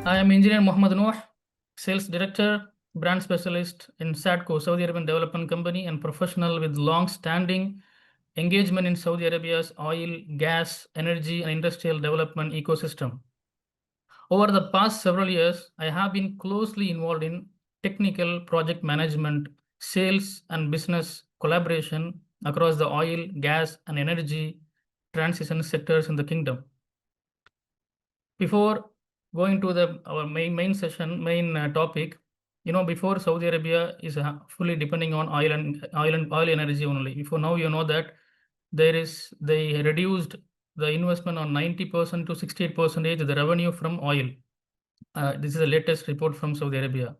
I am Engineer Mohamed Nooh, Sales Director, Brand Specialist in SADCO, Saudi Arabian Development Company, and professional with long-standing engagement in Saudi Arabia's oil, gas, energy, and industrial development ecosystem. Over the past several years, I have been closely involved in technical project management, sales, and business collaboration across the oil, gas, and energy transition sectors in the kingdom. Before going to our main session, main topic, before Saudi Arabia is fully depending on oil energy only. Before now, you know that they reduced the investment on 90% to 68% the revenue from oil. This is the latest report from Saudi Arabia.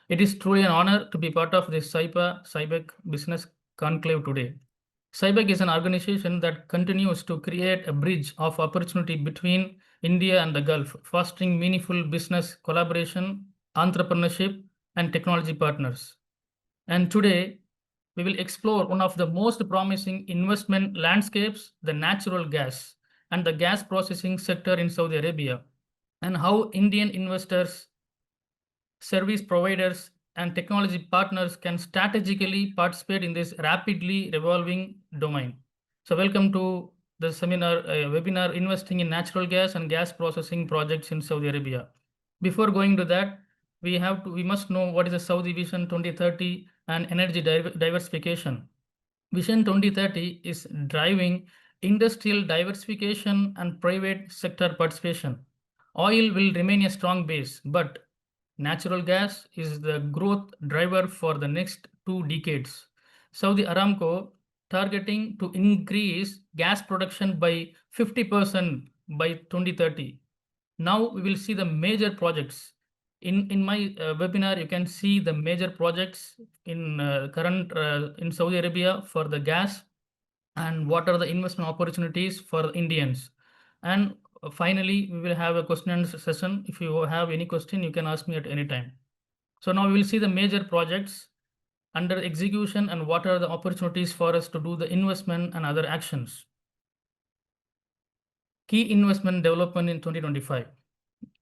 It is truly an honor to be part of this Sibec business conclave today. Sibec is an organization that continues to create a bridge of opportunity between India and the Gulf, fostering meaningful business collaboration, entrepreneurship, and technology partners. And today, we will explore one of the most promising investment landscapes, the natural gas and the gas processing sector in Saudi Arabia, and how Indian investors, service providers, and technology partners can strategically participate in this rapidly evolving domain. So welcome to the seminar, webinar, Investing in Natural Gas and Gas Processing Projects in Saudi Arabia. Before going to that, we must know what is the Saudi Vision 2030 and energy diversification. Vision 2030 is driving industrial diversification and private sector participation. Oil will remain a strong base, but natural gas is the growth driver for the next 2 decades. Saudi Aramco targeting to increase gas production by 50% by 2030. Now we will see the major projects. In my webinar, you can see the major projects in current in Saudi Arabia for the gas and what are the investment opportunities for Indians. And finally, we will have a question and answer session. If you have any question, you can ask me at any time. So now we will see the major projects under execution and what are the opportunities for us to do the investment and other actions. Key investment development in 2025.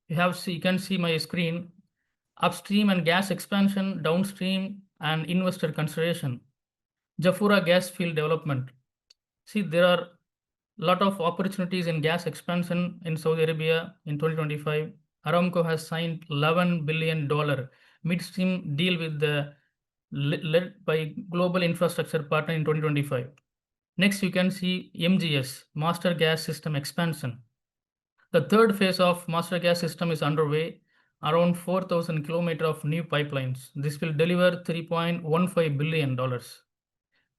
You can see my screen, upstream and gas expansion, downstream and investor consideration. Jafurah gas field development. See, there are a lot of opportunities in gas expansion in Saudi Arabia in 2025. Aramco has signed $11 billion midstream deal with led by global infrastructure partner in 2025. Next, you can see MGS, Master Gas System expansion. The third phase of Master Gas System is underway, around 4,000 kilometers of new pipelines. This will deliver $3.15 billion.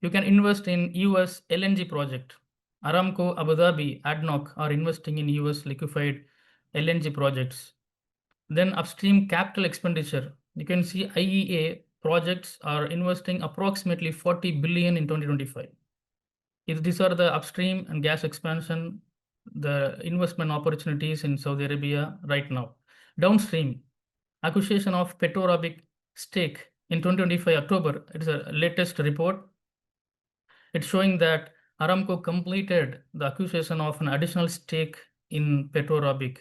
You can invest in US LNG project. Aramco, Abu Dhabi, ADNOC are investing in US liquefied LNG projects. Then upstream capital expenditure. You can see IEA projects are investing approximately 40 billion in 2025. These are the upstream and gas expansion, the investment opportunities in Saudi Arabia right now. Downstream, acquisition of Petrorabic stake in 2025 October. It is a latest report. It's showing that Aramco completed the acquisition of an additional stake in Petrorabic.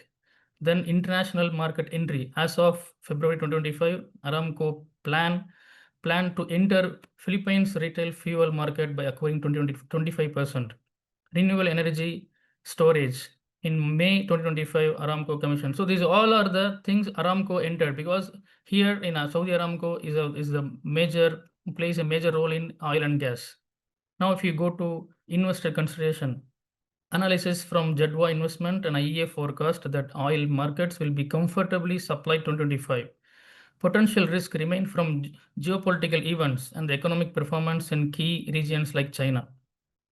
Then international market entry. As of February 2025, Aramco plan to enter Philippines retail fuel market by acquiring 25%. Renewable energy storage. In May 2025, Aramco commission. So these all are the things Aramco entered, because here in Saudi Aramco plays a major role in oil and gas. Now, if you go to investor consideration, analysis from Jadwa Investment and IEA forecast that oil markets will be comfortably supplied 2025. Potential risk remain from geopolitical events and the economic performance in key regions like China.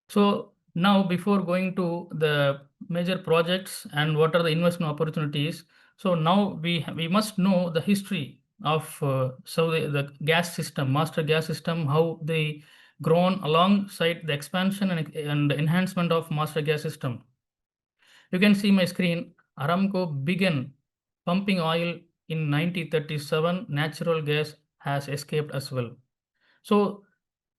So now, before going to the major projects and what are the investment opportunities, so now we must know the history of the gas system, master gas system, how they grown alongside the expansion and enhancement of master gas system. You can see my screen. Aramco began pumping oil in 1937. Natural gas has escaped as well. So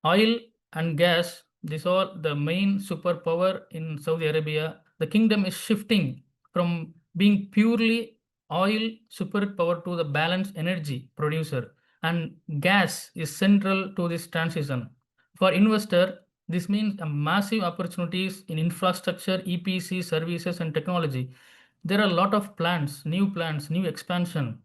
oil and gas, these are the main superpower in Saudi Arabia. The kingdom is shifting from being purely oil superpower to the balanced energy producer, and gas is central to this transition. For investor, this means a massive opportunities in infrastructure, EPC services, and technology. There are a lot of plans, new expansion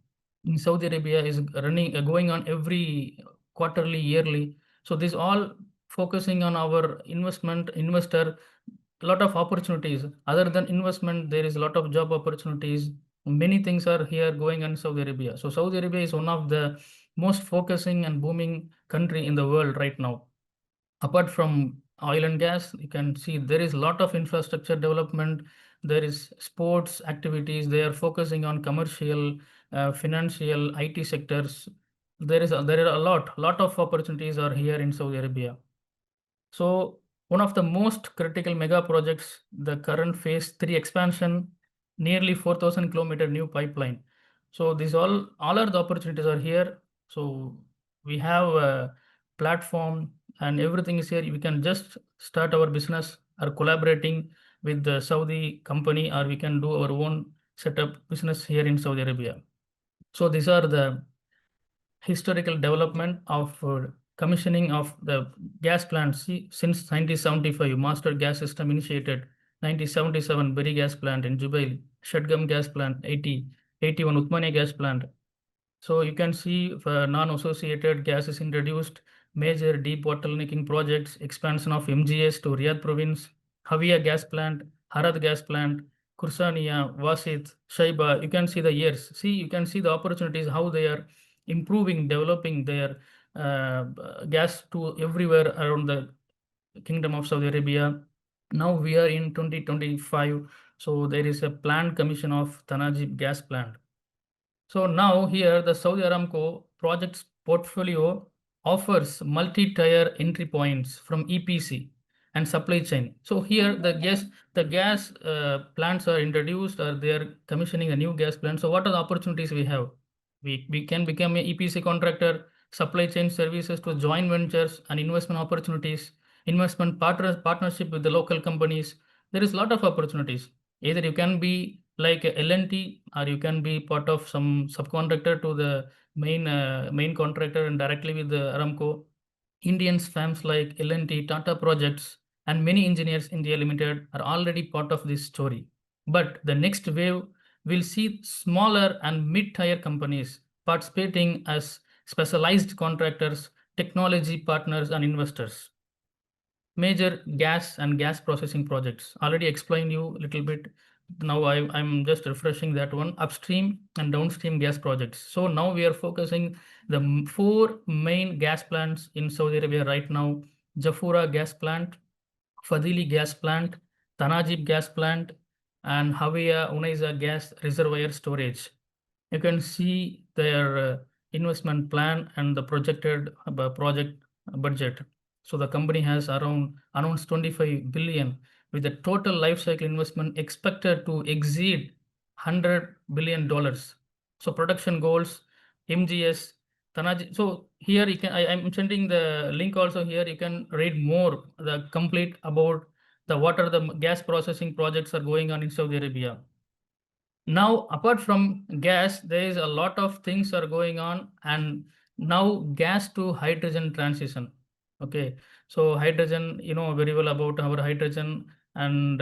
in Saudi Arabia is going on every quarterly, yearly. So this all focusing on our investor, a lot of opportunities. Other than investment, there is a lot of job opportunities. Many things are here going on in Saudi Arabia. So Saudi Arabia is one of the most focusing and booming country in the world right now. Apart from oil and gas, you can see there is a lot of infrastructure development. There is sports activities. They are focusing on commercial, financial, IT sectors. There are a lot of opportunities are here in Saudi Arabia. So one of the most critical mega projects, the current phase 3 expansion, nearly 4,000 kilometer new pipeline. So these all are the opportunities are here. So we have a platform and everything is here. We can just start our business or collaborating with the Saudi company, or we can do our own setup business here in Saudi Arabia. So these are the historical development of commissioning of the gas plants. Since 1975, Master Gas System initiated. 1977, Berry Gas Plant in Jubail, Shadgam Gas Plant, 81, Uthmania Gas Plant. So you can see non-associated gases introduced, major debottlenecking projects, expansion of MGS to Riyadh province, Havia gas plant, Harad gas plant, Kursania, Wasit, Shaiba. You can see the years. See, you can see the opportunities, how they are improving, developing their gas to everywhere around the Kingdom of Saudi Arabia. Now we are in 2025. So there is a planned commission of Tanajib gas plant. So now here the Saudi Aramco projects portfolio offers multi-tier entry points from EPC and supply chain. So here the gas plants are introduced, or they are commissioning a new gas plant. So what are the opportunities we have? We can become a EPC contractor, supply chain services to joint ventures and investment opportunities, partnership with the local companies. There is a lot of opportunities. Either you can be like a L&T, or you can be part of some subcontractor to the main contractor and directly with the Aramco. Indians firms like L&T, Tata Projects, and many engineers India Limited are already part of this story. But the next wave will see smaller and mid-tier companies participating as specialized contractors, technology partners, and investors. Major gas and gas processing projects. Already explained you a little bit. Now I'm just refreshing that one. Upstream and downstream gas projects. So now we are focusing the four main gas plants in Saudi Arabia right now. Jafurah gas plant, Fadili gas plant, Tanajib gas plant, and Havia Unaiza gas reservoir storage. You can see their investment plan and the projected project budget. So the company has around announced 25 billion, with the total life cycle investment expected to exceed $100 billion. So production goals, MGS, Tanaji. So here you can, I'm sending the link also here. You can read more the complete about the what are the gas processing projects are going on in Saudi Arabia. Now, apart from gas, there is a lot of things are going on, and now gas to hydrogen transition. Okay, so hydrogen, you know very well about our hydrogen, and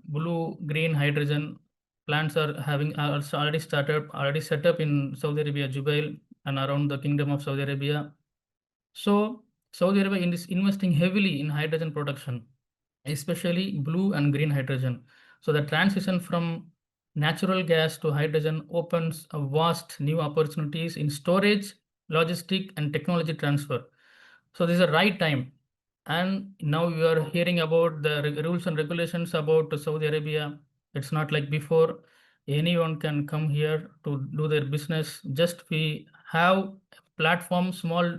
blue green hydrogen plants are having already set up in Saudi Arabia, Jubail, and around the Kingdom of Saudi Arabia. So Saudi Arabia is investing heavily in hydrogen production, especially blue and green hydrogen. So the transition from natural gas to hydrogen opens a vast new opportunities in storage, logistic, and technology transfer. So this is the right time. And now we are hearing about the rules and regulations about Saudi Arabia. It's not like before. Anyone can come here to do their business. Just we have platform, small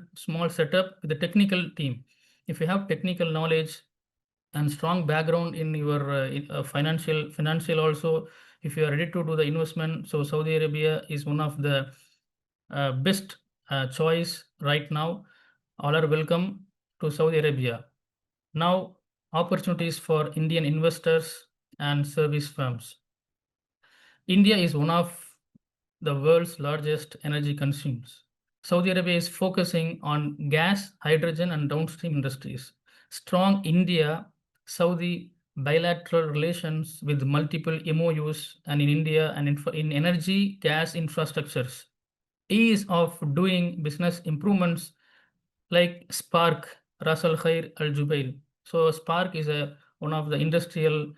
setup with the technical team. If you have technical knowledge and strong background in your financial also, if you are ready to do the investment, so Saudi Arabia is one of the best choice right now. All are welcome to Saudi Arabia. Now, opportunities for Indian investors and service firms. India is one of the world's largest energy consumers. Saudi Arabia is focusing on gas, hydrogen, and downstream industries. Strong India Saudi bilateral relations with multiple MOUs and in India and in energy gas infrastructures. Ease of doing business improvements like Spark, Ras Al Khair Al Jubail. So Spark is one of the industrial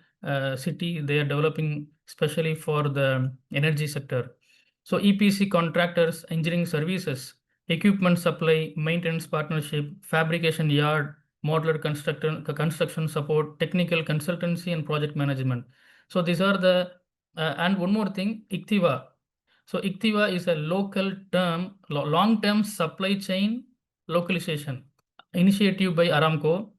city they are developing especially for the energy sector. So EPC contractors, engineering services, equipment supply, maintenance partnership, fabrication yard, modular construction support, technical consultancy, and project management. So these are the and one more thing, ICTIVA. So ICTIVA is a local term, long-term supply chain localization initiative by Aramco.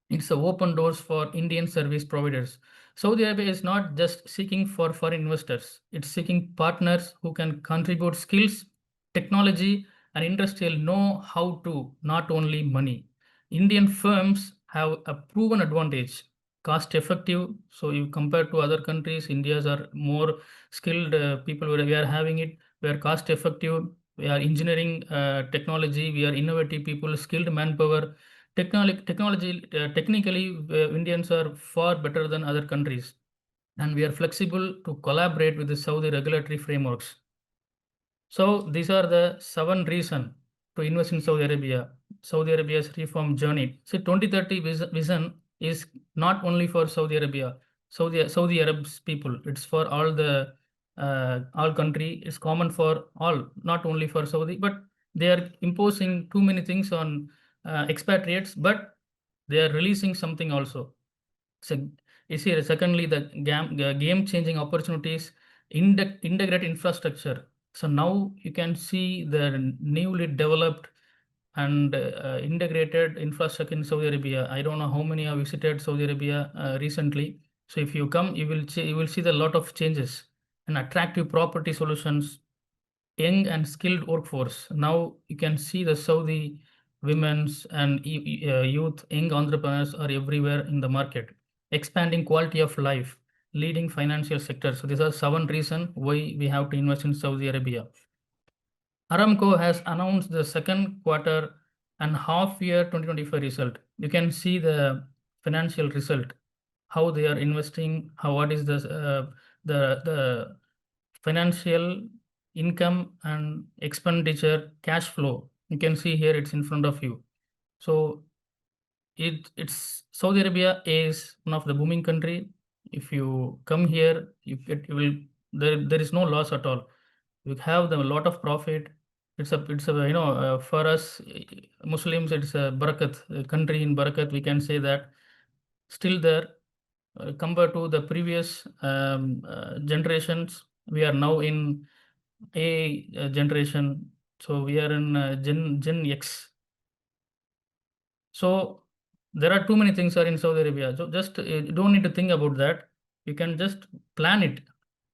It's a open doors for Indian service providers. Saudi Arabia is not just seeking for foreign investors, it's seeking partners who can contribute skills, technology, and industrial know how to, not only money. Indian firms have a proven advantage, cost effective. So you compare to other countries, India's are more skilled people we are having it. We are cost effective. We are engineering technology. We are innovative people, skilled manpower. Technically, Indians are far better than other countries, and we are flexible to collaborate with the Saudi regulatory frameworks. So these are the 7 reasons to invest in Saudi Arabia. Saudi Arabia's reform journey. So 2030 vision is not only for Saudi Arabia, Saudi Arabs people. It's for all country. It's common for all, not only for Saudi, but they are imposing too many things on expatriates, but they are releasing something also. So is here secondly the game changing opportunities, integrate infrastructure. So now you can see the newly developed and integrated infrastructure in Saudi Arabia. I don't know how many have visited Saudi Arabia recently. So if you come, you will see the lot of changes and attractive property solutions, young and skilled workforce. Now you can see the Saudi women's and youth, young entrepreneurs are everywhere in the market, expanding quality of life, leading financial sector. So these are 7 reasons why we have to invest in Saudi Arabia. Aramco has announced the second quarter and half year 2025 result. You can see the financial result, how they are investing, what is the financial income and expenditure cash flow. You can see here it's in front of you. So it's Saudi Arabia is one of the booming country. If you come here, you will there is no loss at all. You have a lot of profit. It's a for us Muslims, it's a barakat, a country in barakat, we can say that. Still there, compared to the previous generations, we are now in a generation. So we are in Gen X. So there are too many things are in Saudi Arabia. So just you don't need to think about that. You can just plan it.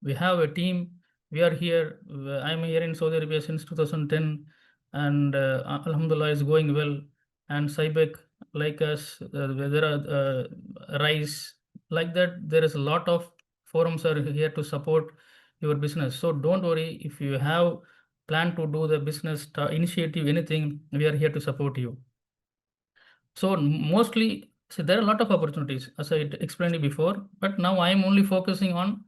We have a team. We are here. I'm here in Saudi Arabia since 2010, and Alhamdulillah is going well. And Sibec, like us, there are Rise, like that. There is a lot of forums are here to support your business. So don't worry if you have plan to do the business initiative, anything. We are here to support you. So mostly, so there are a lot of opportunities, as I explained before, but now I am only focusing on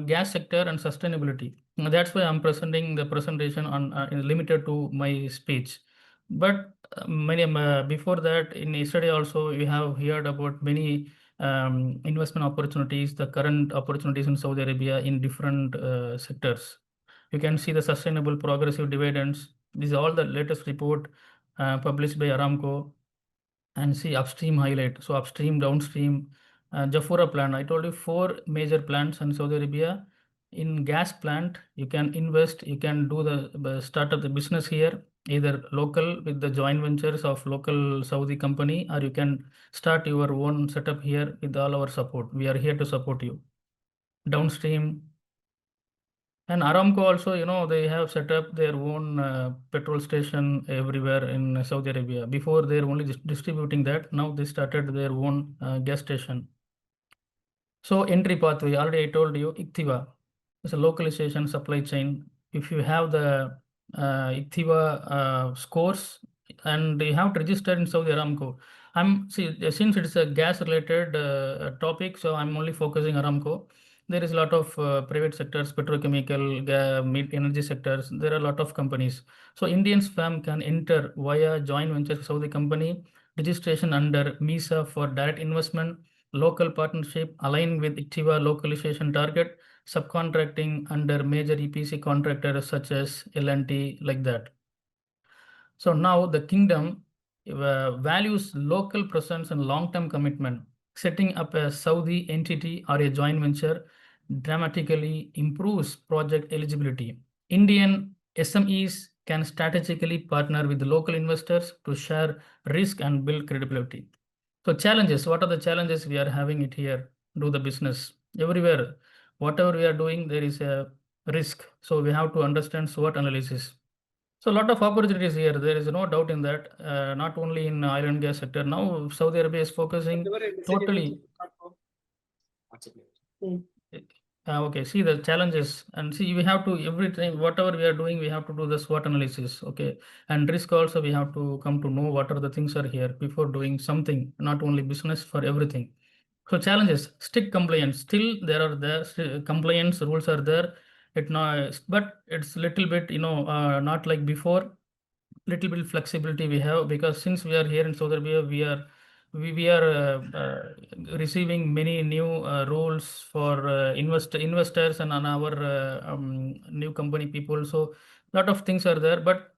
gas sector and sustainability. That's why I'm presenting the presentation on limited to my speech. But many before that, in yesterday also, we have heard about many investment opportunities, the current opportunities in Saudi Arabia in different sectors. You can see the sustainable progressive dividends. This is all the latest report published by Aramco, and see upstream highlight. So upstream, downstream, Jafurah plant. I told you 4 major plants in Saudi Arabia. In gas plant, you can invest, you can do the start up the business here, either local with the joint ventures of local Saudi company, or you can start your own setup here with all our support. We are here to support you. Downstream, and Aramco also, they have set up their own petrol station everywhere in Saudi Arabia. Before they were only distributing that. Now they started their own gas station. So entry pathway, already I told you, ICTIVA is a localization supply chain. if you have the ICTIVA scores, and you have to register in Saudi Aramco. Since it's a gas related topic, so I'm only focusing Aramco. There is a lot of private sectors, petrochemical, energy sectors. There are a lot of companies. So Indians firm can enter via joint venture Saudi company, registration under MISA for direct investment, local partnership aligned with ICTIVA localization target, subcontracting under major EPC contractors such as L&T, like that. So now the kingdom values local presence and long-term commitment. Setting up a Saudi entity or a joint venture dramatically improves project eligibility. Indian SMEs can strategically partner with local investors to share risk and build credibility. So challenges, what are the challenges we are having it here? Do the business everywhere. Whatever we are doing, there is a risk. So we have to understand SWOT analysis. So a lot of opportunities here. There is no doubt in that. Not only in oil and gas sector. Now Saudi Arabia is focusing totally. Okay, see the challenges, and see we have to, every time whatever we are doing, we have to do the SWOT analysis. Okay, and risk also we have to come to know what are the things are here before doing something. Not only business, for everything. So challenges, strict compliance. Still there are the compliance rules are there. It not, but it's little bit, not like before. Little bit flexibility we have, because since we are here in Saudi Arabia, we are receiving many new rules for investors and on our new company people. So lot of things are there, but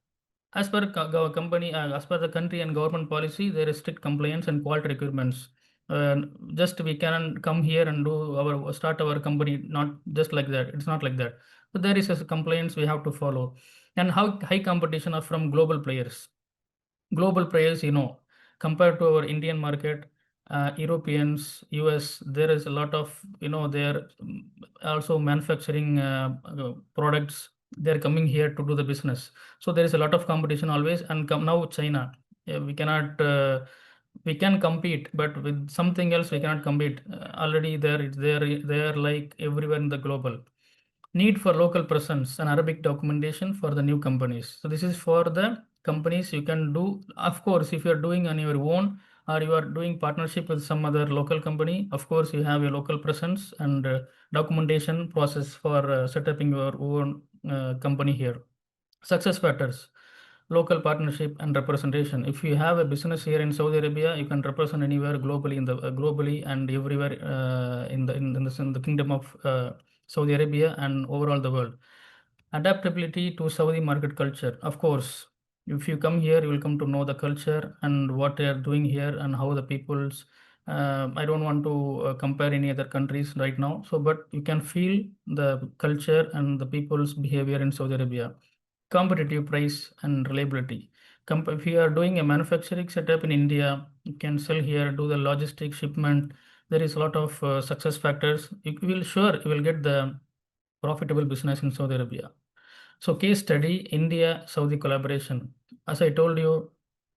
as per company, as per the country and government policy, there is strict compliance and quality requirements. Uh, just we can come here and do our start our company, not just like that. It's not like that. So there is a compliance we have to follow, and how high competition are from global players. Global players, compared to our Indian market, Europeans, US, there is a lot of, they're also manufacturing products. They're coming here to do the business. So there is a lot of competition always. And now China, we cannot, we can compete, but with something else we cannot compete. Already there, it's there, they are like everywhere in the global. Need for local presence and Arabic documentation for the new companies. So this is for the companies you can do. Of course, if you are doing on your own or you are doing partnership with some other local company, of course you have a local presence and documentation process for setting your own company here. Success factors, local partnership and representation. If you have a business here in Saudi Arabia, you can represent anywhere globally in the globally and everywhere in the kingdom of Saudi Arabia and overall the world. Adaptability to Saudi market culture. Of course, if you come here, you will come to know the culture and what they are doing here and how the people's. I don't want to compare any other countries right now. So, but you can feel the culture and the people's behavior in Saudi Arabia. Competitive price and reliability. If you are doing a manufacturing setup in India, you can sell here, do the logistic shipment. There is a lot of success factors. You will get the profitable business in Saudi Arabia. So case study, India Saudi collaboration. As I told you,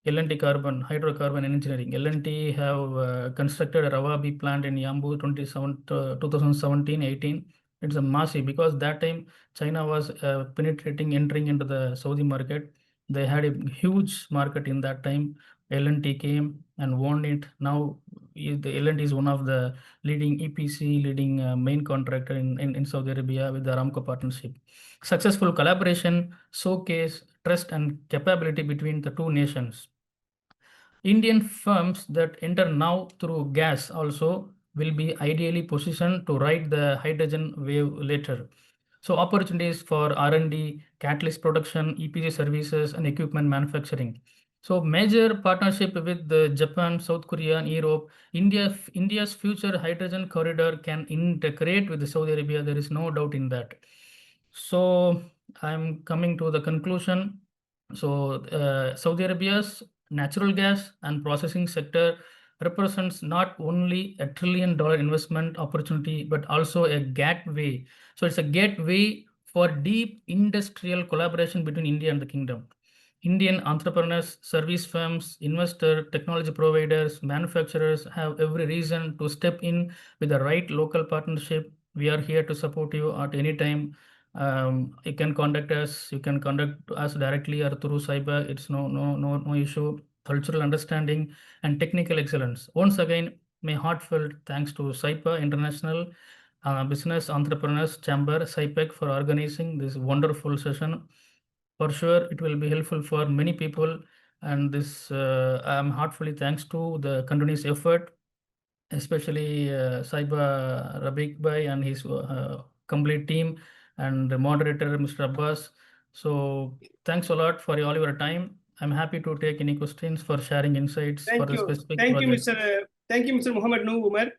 L&T Carbon, hydrocarbon engineering. L&T have constructed a Rawabi plant in Yambu 2017-18. It's a massive, because that time China was penetrating, entering into the Saudi market. They had a huge market in that time. L&T came and won it. Now the L&T is one of the leading EPC, leading main contractor in Saudi Arabia with the Aramco partnership. Successful collaboration showcase trust and capability between the two nations. Indian firms that enter now through gas also will be ideally positioned to ride the hydrogen wave later. So opportunities for R&D, catalyst production, EPC services, and equipment manufacturing. So major partnership with Japan, South Korea, and Europe. India's future hydrogen corridor can integrate with Saudi Arabia. There is no doubt in that. So I'm coming to the conclusion. So Saudi Arabia's natural gas and processing sector represents not only a $1 trillion investment opportunity, but also a gateway. So it's a gateway for deep industrial collaboration between India and the kingdom. Indian entrepreneurs, service firms, investor, technology providers, manufacturers have every reason to step in with the right local partnership. We are here to support you at any time. You can contact us. You can contact us directly or through SYPA. It's no issue. Cultural understanding and technical excellence. Once again, my heartfelt thanks to SYPA International Business Entrepreneurs Chamber, Sibec, for organizing this wonderful session. For sure, it will be helpful for many people. And this, I'm heartfully thanks to the continuous effort, especially Saiba Rabik Bhai and his complete team, and the moderator, Mr. Abbas. So thanks a lot for all your time. I'm happy to take any questions for sharing insights for the specific project. Thank you, Mr. Mohamed Nooh Umer.